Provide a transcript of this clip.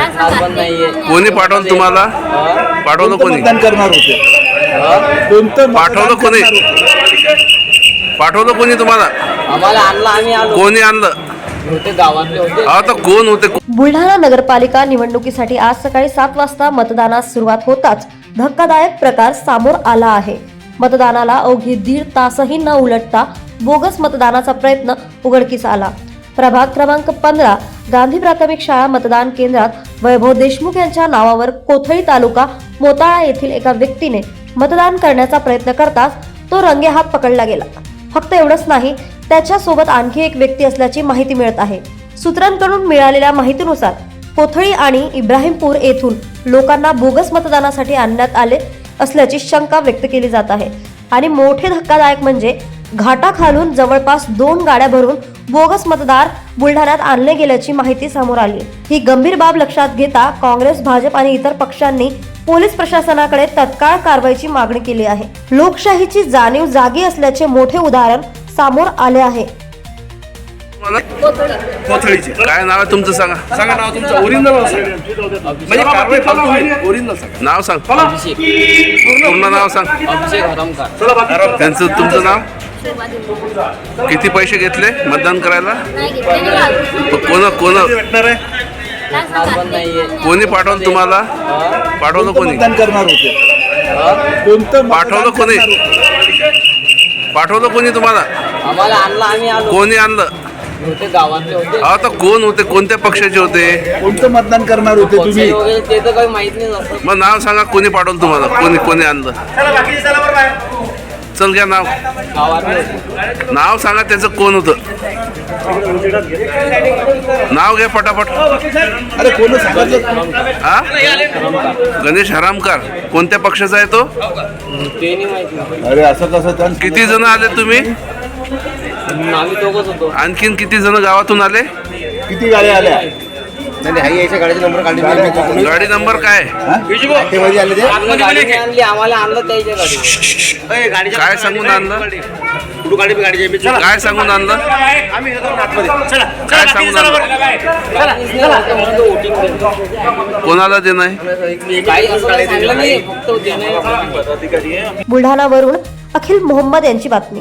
कोणी पाठवलं तुम्हाला? पाठवलं कोणी? मतदान करणार होते. कोणतं पाठवलं कोणी? पाठवलं कोणी तुम्हाला? आम्हाला आणलं, आम्ही आलो. कोणी आणलं? होते गावातले होते. आता कोण होते? बुलढाणा नगरपालिका निवडणुकीसाठी आज सकाळी 7 वाजता मतदानास सुरुवात होताच धक्कादायक प्रकार समोर आला आहे. मतदानाला अवघी 1.5 तासही न उलटता बोगस मतदानाचा प्रयत्न उघडकीस आला. प्रभाग क्रमांक 15 गांधी प्राथमिक शाळा मतदान केंद्रात वैभव देशमुख यांच्या नावावर कोथळी तालुका मोताळा येथील एका व्यक्तीने मतदान करण्याचा प्रयत्न करताच तो रंगेहात पकडला गेला. फक्त एवढंच नाही, त्याच्या सोबत आणखी एक व्यक्ती असल्याची माहिती मिळत आहे. सूत्रांकडून मिळालेल्या माहितीनुसार कोथळी आणि इब्राहिमपूर येथून लोकांना बोगस मतदानासाठी आणण्यात आले असल्याची शंका व्यक्त केली जात आहे. आणि मोठे धक्कादायक म्हणजे घाटाखालून जवळपास 2 गाड्या भरून बोगस मतदार बुलढाण्यात आणले गेल्याची माहिती समोर आली. ही गंभीर बाब लक्षात घेता काँग्रेस, भाजप आणि इतर पक्षांनी पोलीस प्रशासनाकडे तत्काळ कारवाईची मागणी केली आहे. लोकशाहीची जाणीव जागी असल्याचे मोठे उदाहरण समोर आले आहे. कोथळीचे काय नाव आहे तुमचं? सांगा. सांगा नाव तुमचं. ओरिजिनल म्हणजे कारवाई फालतू. ओरिजिनल सांगा. नाव सांग. अभिषेक पूर्ण नाव सांग. हरमकर. त्यांचं तुमचं नाव? किती पैसे घेतले मतदान करायला? कोण भेटणार आहे. कोणी पाठवलं तुम्हाला? पाठवलं कोणी? मतदान करणार होते. कोणतं पाठवलं कोणी? पाठवलं कोणी तुम्हाला? आम्हाला आणलं, आम्ही आलो. कोणी आणलं? होते गावातले होते. आता कोण होते? कोणत्या पक्षाचे होते? कोणतं मतदान करणार होते पक्ष तुम्ही? वगैरे ते तर काही माहित नाही असं. मग नाव सांगा. कोणी पाठवलं तुम्हाला? कोणी आणलं? चल घ्या नाव. गावातले होते. नाव सांगा त्याचं. कोण होतं? नाव घ्या पटापट. अरे कोण सांगायचं? हा? गणेश हरामकर. कोणत्या पक्षाचा आहे तो? ते नाही माहिती. अरे असं कसं? किती जण आले तुम्ही? आम्ही दोघच होतो. आणखीन किती जण गावातून आले? किती गाड्या आल्या? गाडी नंबर काय? आतमध्ये गाडी आणली, आम्हाला आणलं त्याच्या गाडी. काय सांगून आणलं? काय सांगून आणलं? काय सांगून आणलं? कोणाला देणं आहे? काही असं काही सांगलं नाही, फक्त देणं. बुलढाणावरून अखिल मोहम्मद यांची बातमी.